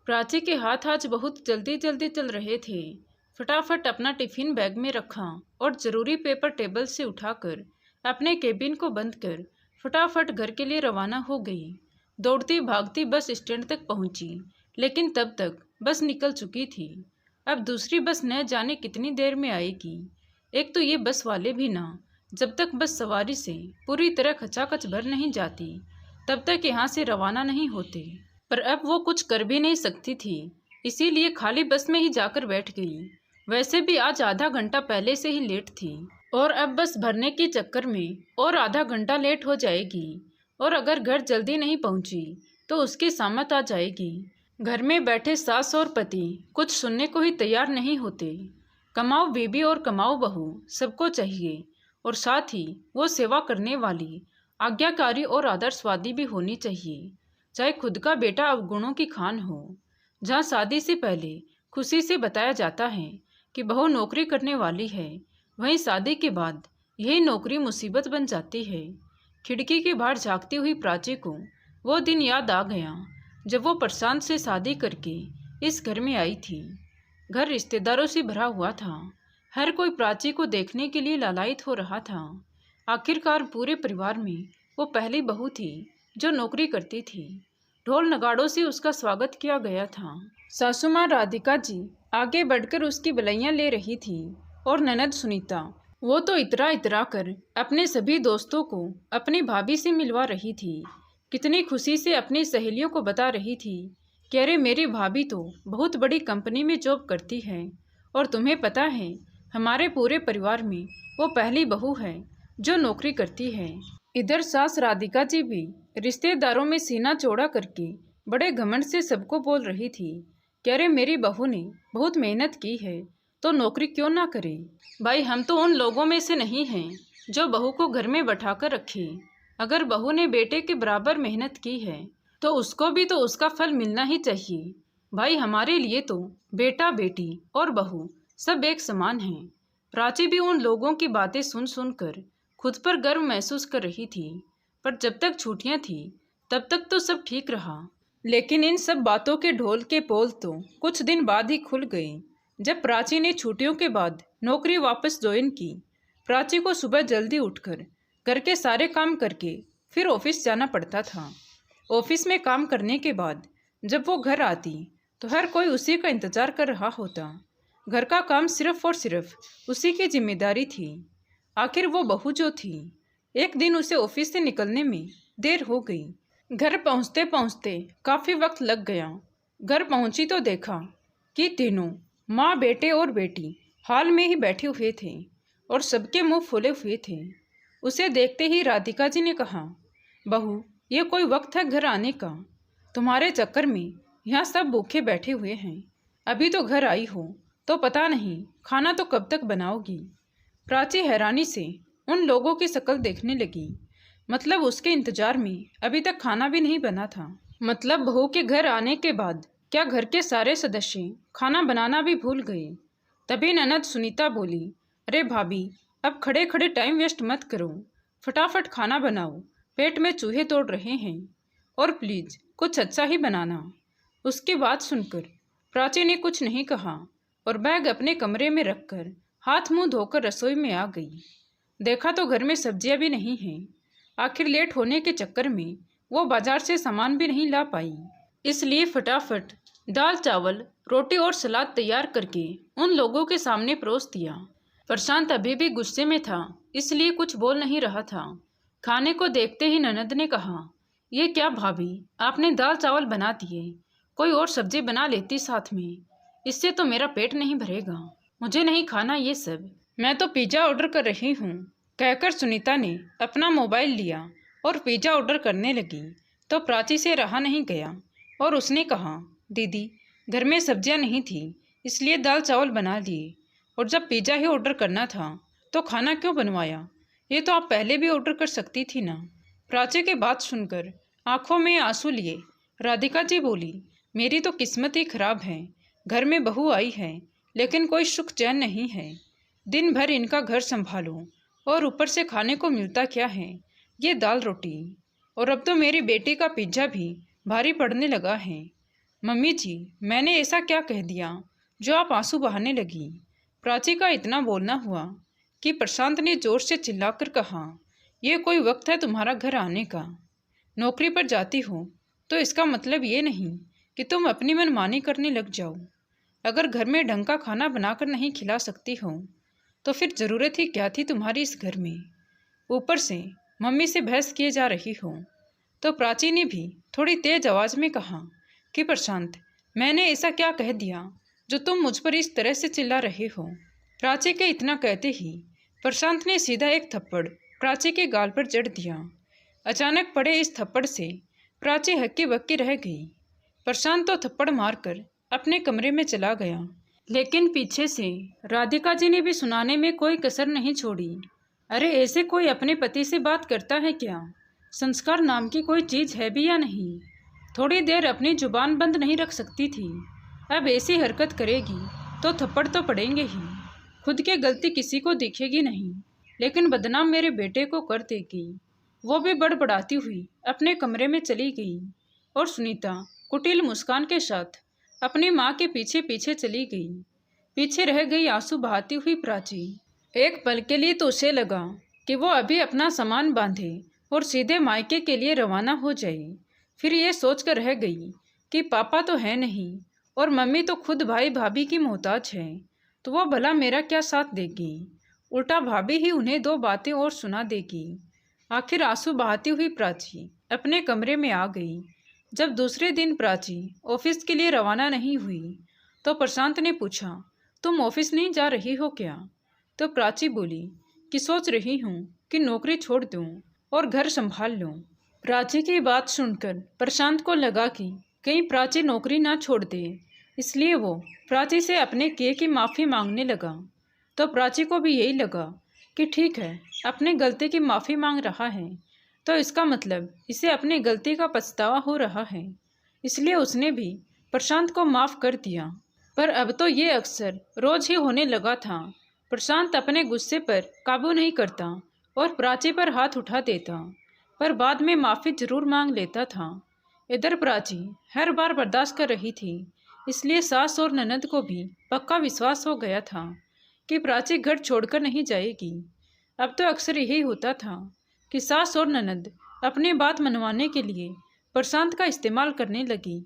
प्राची के हाथ आज बहुत जल्दी जल्दी चल रहे थे। फटाफट अपना टिफिन बैग में रखा और जरूरी पेपर टेबल से उठाकर अपने केबिन को बंद कर फटाफट घर के लिए रवाना हो गई। दौड़ती भागती बस स्टैंड तक पहुंची, लेकिन तब तक बस निकल चुकी थी। अब दूसरी बस न जाने कितनी देर में आएगी। एक तो ये बस वाले भी ना, जब तक बस सवारी से पूरी तरह खचाखच भर नहीं जाती तब तक यहाँ से रवाना नहीं होते। पर अब वो कुछ कर भी नहीं सकती थी, इसीलिए खाली बस में ही जाकर बैठ गई। वैसे भी आज आधा घंटा पहले से ही लेट थी और अब बस भरने के चक्कर में और आधा घंटा लेट हो जाएगी। और अगर घर जल्दी नहीं पहुंची तो उसकी सामत आ जाएगी। घर में बैठे सास और पति कुछ सुनने को ही तैयार नहीं होते। कमाओ बीबी और कमाओ बहू सबको चाहिए, और साथ ही वो सेवा करने वाली, आज्ञाकारी और आदर्शवादी भी होनी चाहिए। चाहे खुद का बेटा अवगुणों की खान हो। जहाँ शादी से पहले खुशी से बताया जाता है कि बहू नौकरी करने वाली है, वहीं शादी के बाद यही नौकरी मुसीबत बन जाती है। खिड़की के बाहर झांकती हुई प्राची को वो दिन याद आ गया जब वो प्रशांत से शादी करके इस घर में आई थी। घर रिश्तेदारों से भरा हुआ था। हर कोई प्राची को देखने के लिए लालायित हो रहा था। आखिरकार पूरे परिवार में वो पहली बहू थी जो नौकरी करती थी। ढोल नगाड़ों से उसका स्वागत किया गया था। सासू माँ राधिका जी आगे बढ़कर उसकी बलैयां ले रही थी और ननद सुनीता, वो तो इतरा इतरा कर अपने सभी दोस्तों को अपनी भाभी से मिलवा रही थी। कितनी खुशी से अपनी सहेलियों को बता रही थी कि अरे मेरी भाभी तो बहुत बड़ी कंपनी में जॉब करती है, और तुम्हें पता है हमारे पूरे परिवार में वो पहली बहू है जो नौकरी करती है। इधर सास राधिका जी भी रिश्तेदारों में सीना चौड़ा करके बड़े घमंड से सबको बोल रही थी कि अरे मेरी बहू ने बहुत मेहनत की है तो नौकरी क्यों ना करे। भाई हम तो उन लोगों में से नहीं हैं जो बहू को घर में बैठाकर रखे। अगर बहू ने बेटे के बराबर मेहनत की है तो उसको भी तो उसका फल मिलना ही चाहिए। भाई हमारे लिए तो बेटा बेटी और बहू सब एक समान हैं। प्राची भी उन लोगों की बातें सुन सुनकर खुद पर गर्व महसूस कर रही थी। पर जब तक छुट्टियां थी तब तक तो सब ठीक रहा, लेकिन इन सब बातों के ढोल के पोल तो कुछ दिन बाद ही खुल गए। जब प्राची ने छुट्टियों के बाद नौकरी वापस ज्वाइन की, प्राची को सुबह जल्दी उठकर घर के सारे काम करके फिर ऑफिस जाना पड़ता था। ऑफिस में काम करने के बाद जब वो घर आती तो हर कोई उसी का इंतजार कर रहा होता। घर का काम सिर्फ और सिर्फ उसी की जिम्मेदारी थी। आखिर वो बहू जो थी, एक दिन उसे ऑफिस से निकलने में देर हो गई। घर पहुंचते पहुंचते काफ़ी वक्त लग गया। घर पहुंची तो देखा कि तीनों माँ बेटे और बेटी हाल में ही बैठे हुए थे और सबके मुंह फूले हुए थे। उसे देखते ही राधिका जी ने कहा, बहू ये कोई वक्त है घर आने का? तुम्हारे चक्कर में यहाँ सब भूखे बैठे हुए हैं। अभी तो घर आई हो तो पता नहीं खाना तो कब तक बनाओगी। प्राची हैरानी से उन लोगों की शक्ल देखने लगी। मतलब उसके इंतजार में अभी तक खाना भी नहीं बना था। मतलब बहू के घर आने के बाद क्या घर के सारे सदस्य खाना बनाना भी भूल गए? तभी ननद सुनीता बोली, अरे भाभी अब खड़े खड़े टाइम वेस्ट मत करो, फटाफट खाना बनाओ, पेट में चूहे तोड़ रहे हैं, और प्लीज़ कुछ अच्छा ही बनाना। उसकी बात सुनकर प्राची ने कुछ नहीं कहा और बैग अपने कमरे में रखकर हाथ मुंह धोकर रसोई में आ गई। देखा तो घर में सब्जियां भी नहीं हैं। आखिर लेट होने के चक्कर में वो बाजार से सामान भी नहीं ला पाई, इसलिए फटाफट दाल चावल रोटी और सलाद तैयार करके उन लोगों के सामने परोस दिया। प्रशांत अभी भी गुस्से में था, इसलिए कुछ बोल नहीं रहा था। खाने को देखते ही ननद ने कहा, ये क्या भाभी आपने दाल चावल बना दिए, कोई और सब्जी बना लेती साथ में, इससे तो मेरा पेट नहीं भरेगा। मुझे नहीं खाना ये सब, मैं तो पिज़्ज़ा ऑर्डर कर रही हूँ। कहकर सुनीता ने अपना मोबाइल लिया और पिज़्ज़ा ऑर्डर करने लगी तो प्राची से रहा नहीं गया और उसने कहा, दीदी घर में सब्जियाँ नहीं थी इसलिए दाल चावल बना लिए, और जब पिज़्ज़ा ही ऑर्डर करना था तो खाना क्यों बनवाया? ये तो आप पहले भी ऑर्डर कर सकती थी ना। प्राची की बात सुनकर आंखों में आंसू लिए राधिका जी बोली, मेरी तो किस्मत ही खराब है। घर में बहू आई है लेकिन कोई सुख चैन नहीं है। दिन भर इनका घर संभालो और ऊपर से खाने को मिलता क्या है, ये दाल रोटी। और अब तो मेरी बेटी का पिज्ज़ा भी भारी पड़ने लगा है। मम्मी जी, मैंने ऐसा क्या कह दिया जो आप आंसू बहाने लगी? प्राची का इतना बोलना हुआ कि प्रशांत ने जोर से चिल्लाकर कहा, यह कोई वक्त है तुम्हारा घर आने का? नौकरी पर जाती हो तो इसका मतलब ये नहीं कि तुम अपनी मनमानी करने लग जाओ। अगर घर में ढंग का खाना बनाकर नहीं खिला सकती हो तो फिर ज़रूरत ही क्या थी तुम्हारी इस घर में? ऊपर से मम्मी से बहस किए जा रही हो। तो प्राची ने भी थोड़ी तेज आवाज़ में कहा कि प्रशांत, मैंने ऐसा क्या कह दिया जो तुम मुझ पर इस तरह से चिल्ला रहे हो? प्राची के इतना कहते ही प्रशांत ने सीधा एक थप्पड़ प्राची के गाल पर जड़ दिया। अचानक पड़े इस थप्पड़ से प्राची हक्की बक्की रह गई। प्रशांत तो थप्पड़ मारकर अपने कमरे में चला गया, लेकिन पीछे से राधिका जी ने भी सुनाने में कोई कसर नहीं छोड़ी। अरे ऐसे कोई अपने पति से बात करता है क्या? संस्कार नाम की कोई चीज़ है भी या नहीं? थोड़ी देर अपनी जुबान बंद नहीं रख सकती थी? अब ऐसी हरकत करेगी तो थप्पड़ तो पड़ेंगे ही। खुद की गलती किसी को दिखेगी नहीं, लेकिन बदनाम मेरे बेटे को कर देगी। वो भी बड़बड़ाती हुई अपने कमरे में चली गई और सुनीता कुटिल मुस्कान के साथ अपनी माँ के पीछे पीछे चली गई। पीछे रह गई आंसू बहाती हुई प्राची। एक पल के लिए तो उसे लगा कि वो अभी अपना सामान बांधे और सीधे मायके के लिए रवाना हो जाए। फिर ये सोचकर रह गई कि पापा तो है नहीं और मम्मी तो खुद भाई भाभी की मोहताज है, तो वो भला मेरा क्या साथ देगी? उल्टा भाभी ही उन्हें दो बातें और सुना देगी। आखिर आंसू बहाती हुई प्राची अपने कमरे में आ गई। जब दूसरे दिन प्राची ऑफिस के लिए रवाना नहीं हुई तो प्रशांत ने पूछा, तुम ऑफिस नहीं जा रही हो क्या? तो प्राची बोली कि सोच रही हूँ कि नौकरी छोड़ दूँ और घर संभाल लूँ। प्राची की बात सुनकर प्रशांत को लगा कि कहीं प्राची नौकरी ना छोड़ दे, इसलिए वो प्राची से अपने किए की माफ़ी मांगने लगा। तो प्राची को भी यही लगा कि ठीक है, अपने गलती की माफ़ी मांग रहा है तो इसका मतलब इसे अपनी गलती का पछतावा हो रहा है, इसलिए उसने भी प्रशांत को माफ़ कर दिया। पर अब तो ये अक्सर रोज़ ही होने लगा था। प्रशांत अपने गुस्से पर काबू नहीं करता और प्राची पर हाथ उठा देता, पर बाद में माफ़ी जरूर मांग लेता था। इधर प्राची हर बार बर्दाश्त कर रही थी, इसलिए सास और ननद को भी पक्का विश्वास हो गया था कि प्राची घर छोड़कर नहीं जाएगी। अब तो अक्सर यही होता था कि सास और ननद अपनी बात मनवाने के लिए प्रशांत का इस्तेमाल करने लगी।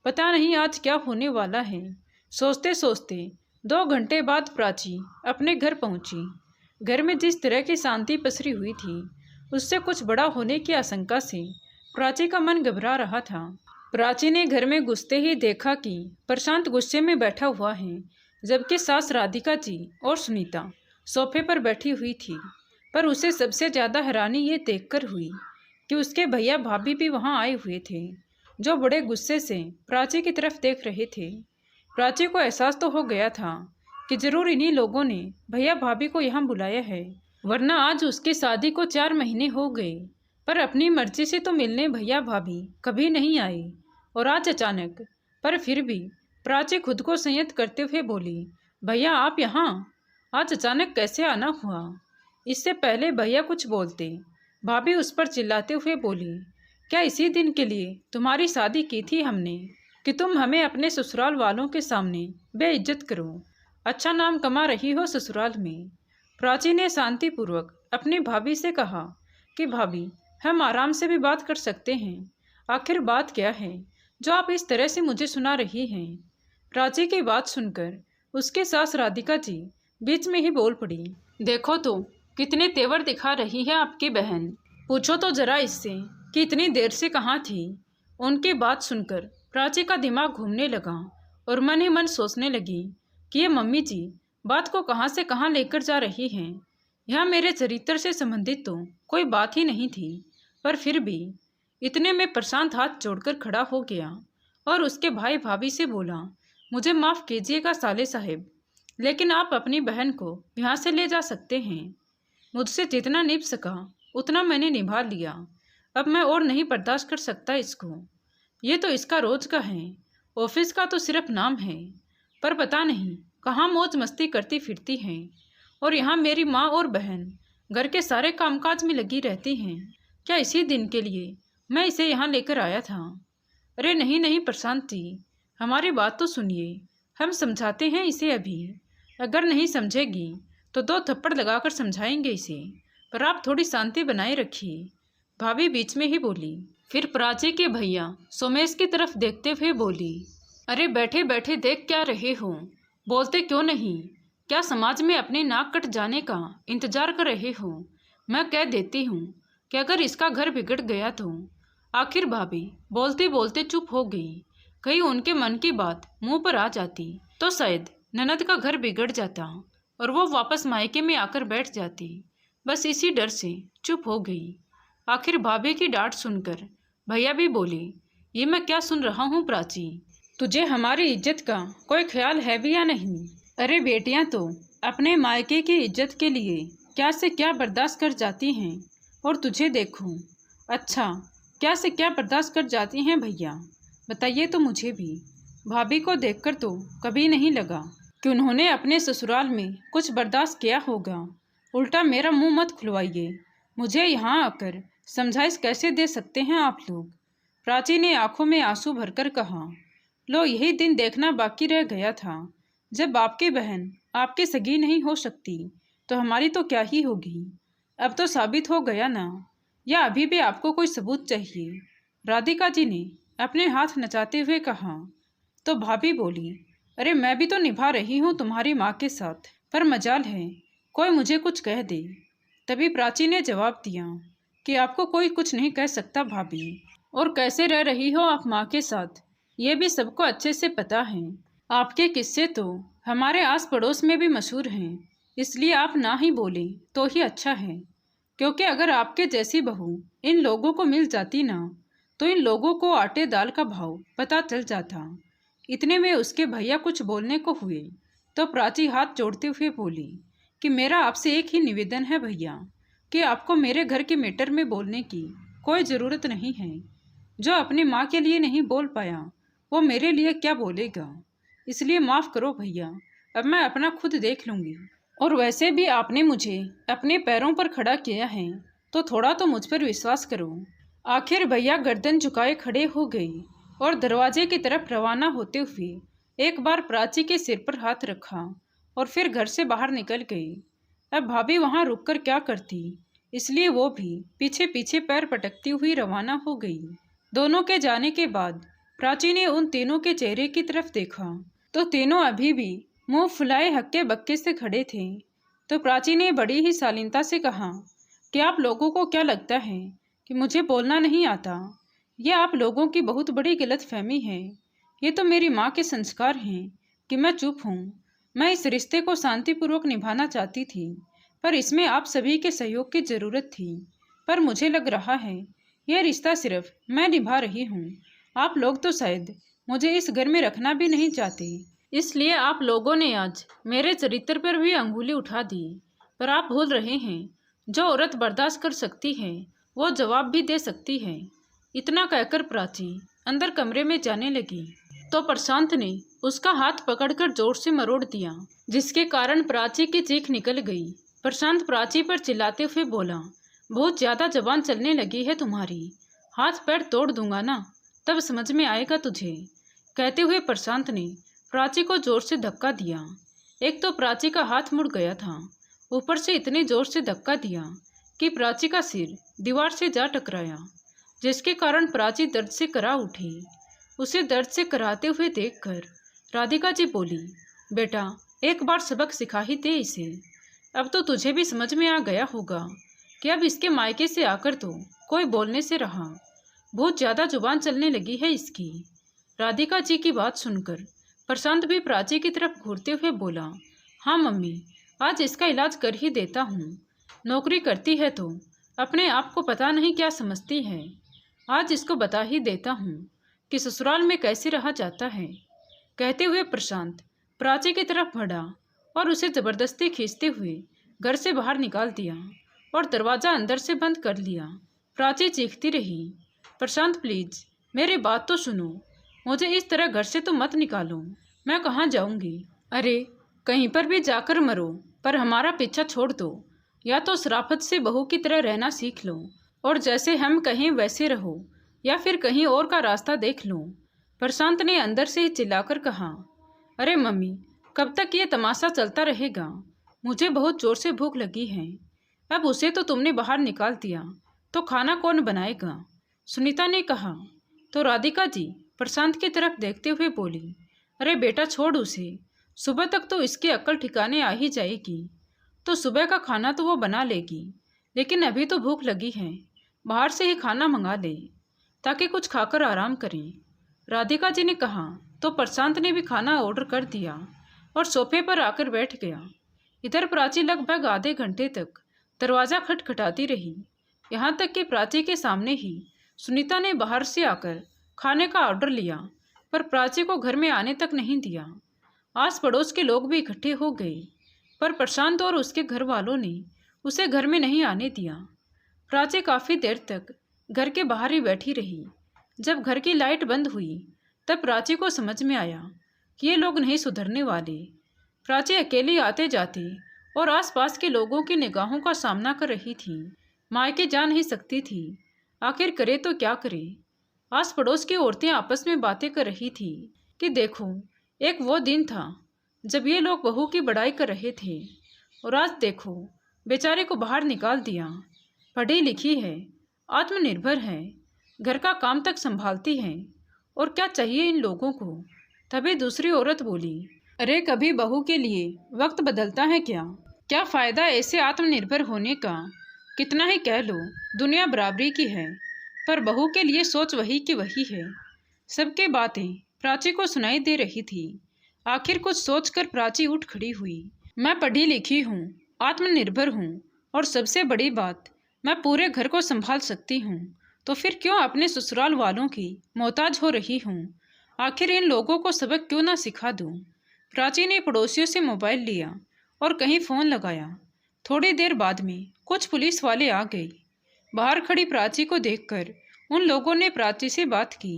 पता नहीं आज क्या होने वाला है। सोचते सोचते 2 घंटे बाद प्राची अपने घर पहुंची। घर में जिस तरह की शांति पसरी हुई थी, उससे कुछ बड़ा होने की आशंका से प्राची का मन घबरा रहा था। प्राची ने घर में घुसते ही देखा कि प्रशांत गुस्से में बैठा हुआ है, जबकि सास राधिका जी और सुनीता सोफे पर बैठी हुई थी। पर उसे सबसे ज़्यादा हैरानी ये देखकर हुई कि उसके भैया भाभी भी वहाँ आए हुए थे, जो बड़े गुस्से से प्राची की तरफ देख रहे थे। प्राची को एहसास तो हो गया था कि जरूर इन्हीं लोगों ने भैया भाभी को यहाँ बुलाया है, वरना आज उसकी शादी को 4 महीने हो गए, पर अपनी मर्जी से तो मिलने भैया भाभी कभी नहीं आए और आज अचानक। पर फिर भी प्राची खुद को संयत करते हुए बोली, भैया आप यहाँ आज अचानक कैसे आना हुआ? इससे पहले भैया कुछ बोलते, भाभी उस पर चिल्लाते हुए बोली, क्या इसी दिन के लिए तुम्हारी शादी की थी हमने कि तुम हमें अपने ससुराल वालों के सामने बेइज्जत करो? अच्छा नाम कमा रही हो ससुराल में। प्राची ने शांतिपूर्वक अपनी भाभी से कहा कि भाभी, हम आराम से भी बात कर सकते हैं। आखिर बात क्या है जो आप इस तरह से मुझे सुना रही हैं? प्राची की बात सुनकर उसके सास राधिका जी बीच में ही बोल पड़ी, देखो तो कितने तेवर दिखा रही है आपकी बहन। पूछो तो जरा इससे कि इतनी देर से कहाँ थी। उनकी बात सुनकर प्राची का दिमाग घूमने लगा और मन ही मन सोचने लगी कि ये मम्मी जी बात को कहाँ से कहाँ लेकर जा रही हैं। यहाँ मेरे चरित्र से संबंधित तो कोई बात ही नहीं थी, पर फिर भी। इतने में प्रशांत हाथ जोड़कर खड़ा हो गया और उसके भाई भाभी से बोला, मुझे माफ़ कीजिएगा साले साहेब, लेकिन आप अपनी बहन को यहाँ से ले जा सकते हैं। मुझसे जितना निभ सका उतना मैंने निभा लिया, अब मैं और नहीं बर्दाश्त कर सकता इसको। ये तो इसका रोज का है, ऑफिस का तो सिर्फ नाम है, पर पता नहीं कहाँ मौज मस्ती करती फिरती हैं और यहाँ मेरी माँ और बहन घर के सारे कामकाज में लगी रहती हैं। क्या इसी दिन के लिए मैं इसे यहाँ लेकर आया था? अरे नहीं नहीं प्रशांत जी, हमारी बात तो सुनिए, हम समझाते हैं इसे अभी। अगर नहीं समझेगी तो 2 थप्पड़ लगाकर समझाएंगे इसे, पर आप थोड़ी शांति बनाए रखिए, भाभी बीच में ही बोली। फिर प्राची के भैया सोमेश की तरफ देखते हुए बोली, अरे बैठे बैठे देख क्या रहे हो, बोलते क्यों नहीं? क्या समाज में अपने नाक कट जाने का इंतजार कर रहे हो? मैं कह देती हूँ कि अगर इसका घर बिगड़ गया तो। आखिर भाभी बोलते बोलते चुप हो गई। कहीं उनके मन की बात मुंह पर आ जाती तो शायद ननद का घर बिगड़ जाता और वो वापस मायके में आकर बैठ जाती। बस इसी डर से चुप हो गई। आखिर भाभी की डांट सुनकर भैया भी बोले, ये मैं क्या सुन रहा हूँ प्राची, तुझे हमारी इज्जत का कोई ख्याल है भी या नहीं? अरे बेटियां तो अपने मायके की इज्जत के लिए क्या से क्या बर्दाश्त कर जाती हैं, और तुझे देखो, अच्छा क्या से क्या बर्दाश्त कर जाती हैं भैया, बताइए तो मुझे भी। भाभी को देखकर तो कभी नहीं लगा कि उन्होंने अपने ससुराल में कुछ बर्दाश्त किया होगा। उल्टा मेरा मुंह मत खुलवाइए, मुझे यहाँ आकर समझाइश कैसे दे सकते हैं आप लोग? प्राची ने आंखों में आंसू भरकर कहा, लो यही दिन देखना बाकी रह गया था, जब आपकी बहन आपकी सगी नहीं हो सकती तो हमारी तो क्या ही होगी। अब तो साबित हो गया ना, या अभी भी आपको कोई सबूत चाहिए? राधिका जी ने अपने हाथ नचाते हुए कहा। तो भाभी बोली, अरे मैं भी तो निभा रही हूँ तुम्हारी माँ के साथ, पर मजाल है कोई मुझे कुछ कह दे। तभी प्राची ने जवाब दिया कि आपको कोई कुछ नहीं कह सकता भाभी, और कैसे रह रही हो आप माँ के साथ ये भी सबको अच्छे से पता है। आपके किस्से तो हमारे आस पड़ोस में भी मशहूर हैं, इसलिए आप ना ही बोले तो ही अच्छा है, क्योंकि अगर आपके जैसी बहू इन लोगों को मिल जाती ना तो इन लोगों को आटे दाल का भाव पता चल जाता। इतने में उसके भैया कुछ बोलने को हुए तो प्राची हाथ जोड़ते हुए बोली कि मेरा आपसे एक ही निवेदन है भैया, कि आपको मेरे घर के मैटर में बोलने की कोई ज़रूरत नहीं है। जो अपनी माँ के लिए नहीं बोल पाया वो मेरे लिए क्या बोलेगा, इसलिए माफ़ करो भैया, अब मैं अपना खुद देख लूँगी। और वैसे भी आपने मुझे अपने पैरों पर खड़ा किया है तो थोड़ा तो मुझ पर विश्वास करो। आखिर भैया गर्दन झुकाए खड़े हो गई और दरवाजे की तरफ रवाना होते हुए एक बार प्राची के सिर पर हाथ रखा और फिर घर से बाहर निकल गई। अब भाभी वहाँ रुककर क्या करती, इसलिए वो भी पीछे पीछे पैर पटकती हुई रवाना हो गई। दोनों के जाने के बाद प्राची ने उन तीनों के चेहरे की तरफ देखा तो तीनों अभी भी मुंह फुलाए हक्के बक्के से खड़े थे। तो प्राची ने बड़ी ही शालीनता से कहा कि आप लोगों को क्या लगता है कि मुझे बोलना नहीं आता? यह आप लोगों की बहुत बड़ी गलतफहमी है। ये तो मेरी माँ के संस्कार हैं कि मैं चुप हूँ। मैं इस रिश्ते को शांतिपूर्वक निभाना चाहती थी, पर इसमें आप सभी के सहयोग की ज़रूरत थी। पर मुझे लग रहा है यह रिश्ता सिर्फ मैं निभा रही हूँ, आप लोग तो शायद मुझे इस घर में रखना भी नहीं चाहते, इसलिए आप लोगों ने आज मेरे चरित्र पर भी अंगुली उठा दी। पर आप भूल रहे हैं, जो औरत बर्दाश्त कर सकती है वो जवाब भी दे सकती है। इतना कहकर प्राची अंदर कमरे में जाने लगी तो प्रशांत ने उसका हाथ पकड़कर जोर से मरोड़ दिया, जिसके कारण प्राची की चीख निकल गई। प्रशांत प्राची पर चिल्लाते हुए बोला, बहुत ज़्यादा जबान चलने लगी है तुम्हारी, हाथ पैर तोड़ दूंगा ना, तब समझ में आएगा तुझे। कहते हुए प्रशांत ने प्राची को जोर से धक्का दिया। एक तो प्राची का हाथ मुड़ गया था, ऊपर से इतने जोर से धक्का दिया कि प्राची का सिर दीवार से जा टकराया, जिसके कारण प्राची दर्द से करा उठी। उसे दर्द से कराते हुए देखकर राधिका जी बोली, बेटा एक बार सबक सिखा ही दे इसे। अब तो तुझे भी समझ में आ गया होगा कि अब इसके मायके से आकर तो कोई बोलने से रहा, बहुत ज़्यादा जुबान चलने लगी है इसकी। राधिका जी की बात सुनकर प्रशांत भी प्राची की तरफ घूरते हुए बोला, हाँ मम्मी, आज इसका इलाज कर ही देता हूँ। नौकरी करती है तो अपने आप को पता नहीं क्या समझती है, आज इसको बता ही देता हूँ कि ससुराल में कैसे रहा जाता है। कहते हुए प्रशांत प्राची की तरफ बढ़ा और उसे ज़बरदस्ती खींचते हुए घर से बाहर निकाल दिया और दरवाज़ा अंदर से बंद कर लिया। प्राची चीखती रही, प्रशांत प्लीज़ मेरी बात तो सुनो, मुझे इस तरह घर से तो मत निकालो, मैं कहाँ जाऊँगी? अरे कहीं पर भी जाकर मरो, पर हमारा पीछा छोड़ दो, या तो शराफत से बहू की तरह रहना सीख लो और जैसे हम कहें वैसे रहो, या फिर कहीं और का रास्ता देख लो। प्रशांत ने अंदर से ही चिल्लाकर कहा, अरे मम्मी, कब तक ये तमाशा चलता रहेगा? मुझे बहुत जोर से भूख लगी है। अब उसे तो तुमने बाहर निकाल दिया, तो खाना कौन बनाएगा? सुनीता ने कहा। तो राधिका जी प्रशांत की तरफ देखते हुए बोली, अरे बेटा छोड़ उसे, सुबह तक तो इसकी अक्ल ठिकाने आ ही जाएगी। तो सुबह का खाना तो वो बना लेगी, लेकिन अभी तो भूख लगी है, बाहर से ही खाना मंगा ले ताकि कुछ खाकर आराम करें। राधिका जी ने कहा। तो प्रशांत ने भी खाना ऑर्डर कर दिया और सोफे पर आकर बैठ गया। इधर प्राची लगभग आधे घंटे तक दरवाज़ा खटखटाती रही, यहाँ तक कि प्राची के सामने ही सुनीता ने बाहर से आकर खाने का ऑर्डर लिया, पर प्राची को घर में आने तक नहीं दिया। आस पड़ोस के लोग भी इकट्ठे हो गए, पर प्रशांत और उसके घर वालों ने उसे घर में नहीं आने दिया। प्राची काफ़ी देर तक घर के बाहर ही बैठी रही। जब घर की लाइट बंद हुई तब प्राची को समझ में आया कि ये लोग नहीं सुधरने वाले। प्राची अकेली आते जाते और आसपास के लोगों की निगाहों का सामना कर रही थी। मायके जा नहीं सकती थी, आखिर करे तो क्या करे। आस पड़ोस की औरतें आपस में बातें कर रही थी कि देखो, एक वो दिन था जब ये लोग बहू की बड़ाई कर रहे थे, और आज देखो बेचारे को बाहर निकाल दिया। पढ़ी लिखी है, आत्मनिर्भर है, घर का काम तक संभालती है, और क्या चाहिए इन लोगों को? तभी दूसरी औरत बोली, अरे कभी बहू के लिए वक्त बदलता है क्या? क्या फ़ायदा ऐसे आत्मनिर्भर होने का? कितना ही कह लो दुनिया बराबरी की है, पर बहू के लिए सोच वही की वही है। सबके बातें प्राची को सुनाई दे रही थी। आखिर कुछ सोचकर प्राची उठ खड़ी हुई। मैं पढ़ी लिखी हूँ, आत्मनिर्भर हूँ, और सबसे बड़ी बात, मैं पूरे घर को संभाल सकती हूँ, तो फिर क्यों अपने ससुराल वालों की मोहताज हो रही हूँ? आखिर इन लोगों को सबक क्यों ना सिखा दूँ? प्राची ने पड़ोसियों से मोबाइल लिया और कहीं फ़ोन लगाया। थोड़ी देर बाद में कुछ पुलिस वाले आ गए। बाहर खड़ी प्राची को देखकर उन लोगों ने प्राची से बात की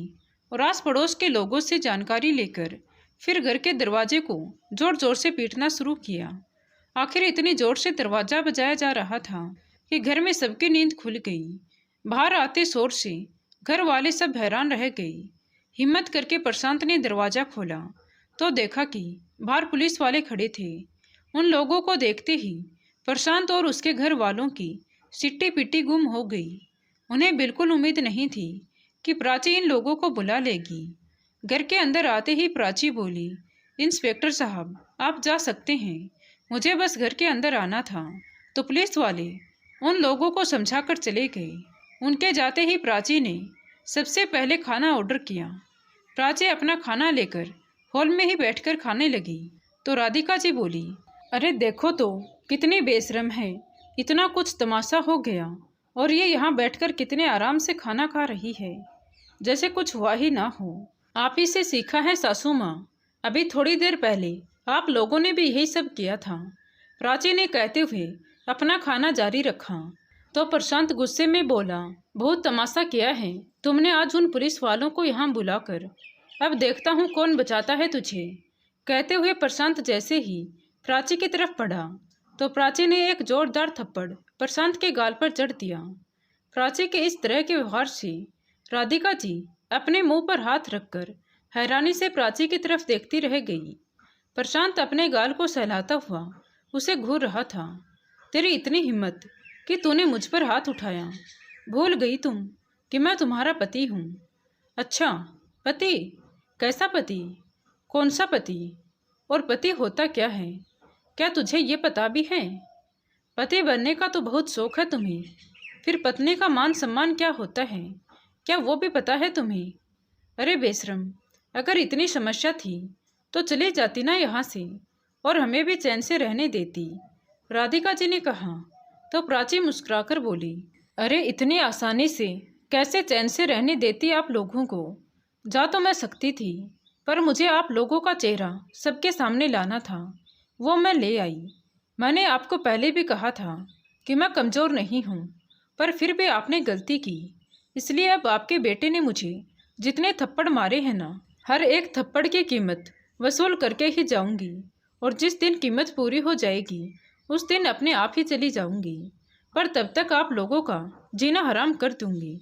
और आस पड़ोस के लोगों से जानकारी लेकर फिर घर के दरवाजे को जोर जोर से पीटना शुरू किया। आखिर इतनी जोर से दरवाज़ा बजाया जा रहा था कि घर में सबकी नींद खुल गई। बाहर आते शोर से घर वाले सब हैरान रह गए। हिम्मत करके प्रशांत ने दरवाज़ा खोला तो देखा कि बाहर पुलिस वाले खड़े थे। उन लोगों को देखते ही प्रशांत और उसके घर वालों की सिट्टी पिट्टी गुम हो गई। उन्हें बिल्कुल उम्मीद नहीं थी कि प्राची इन लोगों को बुला लेगी। घर के अंदर आते ही प्राची बोली, इंस्पेक्टर साहब आप जा सकते हैं, मुझे बस घर के अंदर आना था। तो पुलिस वाले उन लोगों को समझाकर चले गए। उनके जाते ही प्राची ने सबसे पहले खाना ऑर्डर किया। प्राची अपना खाना लेकर हॉल में ही बैठकर खाने लगी तो राधिका जी बोली, अरे देखो तो कितनी बेशरम है, इतना कुछ तमाशा हो गया और ये यहाँ बैठकर कितने आराम से खाना खा रही है, जैसे कुछ हुआ ही ना हो। आप ही से सीखा है सासू माँ, अभी थोड़ी देर पहले आप लोगों ने भी यही सब किया था। प्राची ने कहते हुए अपना खाना जारी रखा तो प्रशांत गुस्से में बोला, बहुत तमाशा किया है तुमने आज उन पुलिस वालों को यहाँ बुलाकर, अब देखता हूँ कौन बचाता है तुझे। कहते हुए प्रशांत जैसे ही प्राची की तरफ बढ़ा तो प्राची ने एक जोरदार थप्पड़ प्रशांत के गाल पर जड़ दिया। प्राची के इस तरह के व्यवहार से राधिका जी अपने मुंह पर हाथ रखकर हैरानी से प्राची की तरफ देखती रह गई। प्रशांत अपने गाल को सहलाता हुआ उसे घूर रहा था। तेरी इतनी हिम्मत कि तूने मुझ पर हाथ उठाया, भूल गई तुम कि मैं तुम्हारा पति हूँ। अच्छा पति? कैसा पति? कौन सा पति? और पति होता क्या है? क्या तुझे ये पता भी है? पति बनने का तो बहुत शौक है तुम्हें, फिर पत्नी का मान सम्मान क्या होता है, क्या वो भी पता है तुम्हें? अरे बेशरम, अगर इतनी समस्या थी तो चली जाती ना यहाँ से और हमें भी चैन से रहने देती, राधिका जी ने कहा। तो प्राची मुस्कुराकर बोली, अरे इतनी आसानी से कैसे चैन से रहने देती आप लोगों को? जा तो मैं सकती थी, पर मुझे आप लोगों का चेहरा सबके सामने लाना था, वो मैं ले आई। मैंने आपको पहले भी कहा था कि मैं कमज़ोर नहीं हूँ, पर फिर भी आपने गलती की, इसलिए अब आपके बेटे ने मुझे जितने थप्पड़ मारे हैं ना, हर एक थप्पड़ की कीमत वसूल करके ही जाऊंगी, और जिस दिन कीमत पूरी हो जाएगी उस दिन अपने आप ही चली जाऊंगी, पर तब तक आप लोगों का जीना हराम कर दूंगी।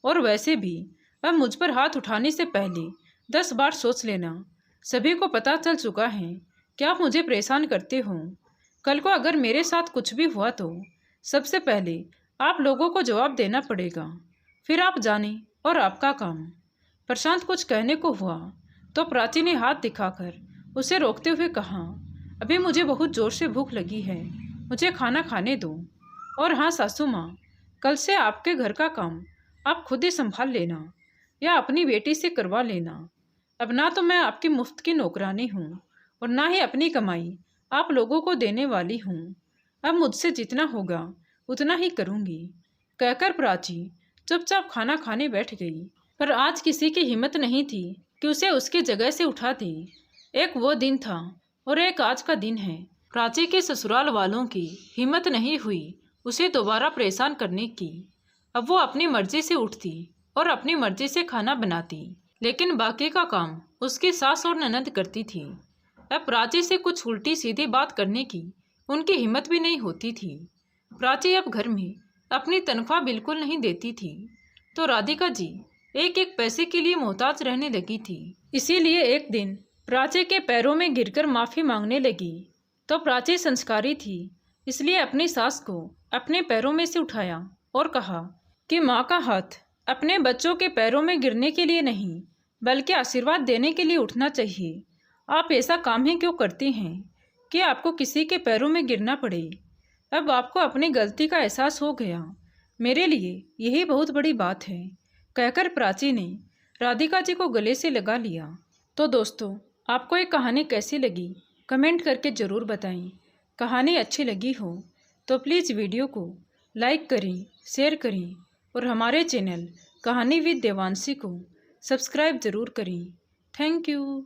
और वैसे भी अब मुझ पर हाथ उठाने से पहले 10 बार सोच लेना। सभी को पता चल चुका है कि आप मुझे परेशान करते हो। कल को अगर मेरे साथ कुछ भी हुआ तो सबसे पहले आप लोगों को जवाब देना पड़ेगा। फिर आप जाने और आपका काम। प्रशांत कुछ कहने को हुआ तो प्राची ने हाथ दिखाकर उसे रोकते हुए कहा, अभी मुझे बहुत ज़ोर से भूख लगी है, मुझे खाना खाने दो। और हाँ सासू माँ, कल से आपके घर का काम आप खुद ही संभाल लेना या अपनी बेटी से करवा लेना। अब ना तो मैं आपकी मुफ्त की नौकरानी हूँ और ना ही अपनी कमाई आप लोगों को देने वाली हूँ। अब मुझसे जितना होगा उतना ही करूँगी। कहकर प्राची चुपचाप खाना खाने बैठ गई। पर आज किसी की हिम्मत नहीं थी कि उसे उसकी जगह से उठा दे। एक वो दिन था और एक आज का दिन है। प्राची के ससुराल वालों की हिम्मत नहीं हुई उसे दोबारा परेशान करने की। अब वो अपनी मर्जी से उठती और अपनी मर्जी से खाना बनाती, लेकिन बाकी का काम उसकी सास और ननद करती थी। अब प्राची से कुछ उल्टी सीधी बात करने की उनकी हिम्मत भी नहीं होती थी। प्राची अब घर में अपनी तनख्वाह बिल्कुल नहीं देती थी, तो राधिका जी एक एक पैसे के लिए मोहताज रहने लगी थी। इसीलिए एक दिन प्राची के पैरों में गिरकर माफ़ी मांगने लगी। तो प्राची संस्कारी थी, इसलिए अपनी सास को अपने पैरों में से उठाया और कहा कि माँ का हाथ अपने बच्चों के पैरों में गिरने के लिए नहीं, बल्कि आशीर्वाद देने के लिए उठना चाहिए। आप ऐसा काम ही क्यों करती हैं कि आपको किसी के पैरों में गिरना पड़े। अब आपको अपनी गलती का एहसास हो गया, मेरे लिए यही बहुत बड़ी बात है। कहकर प्राची ने राधिका जी को गले से लगा लिया। तो दोस्तों, आपको ये कहानी कैसी लगी कमेंट करके ज़रूर बताएं। कहानी अच्छी लगी हो तो प्लीज़ वीडियो को लाइक करें, शेयर करें और हमारे चैनल कहानी विद देवांशी को सब्सक्राइब ज़रूर करें। Thank you.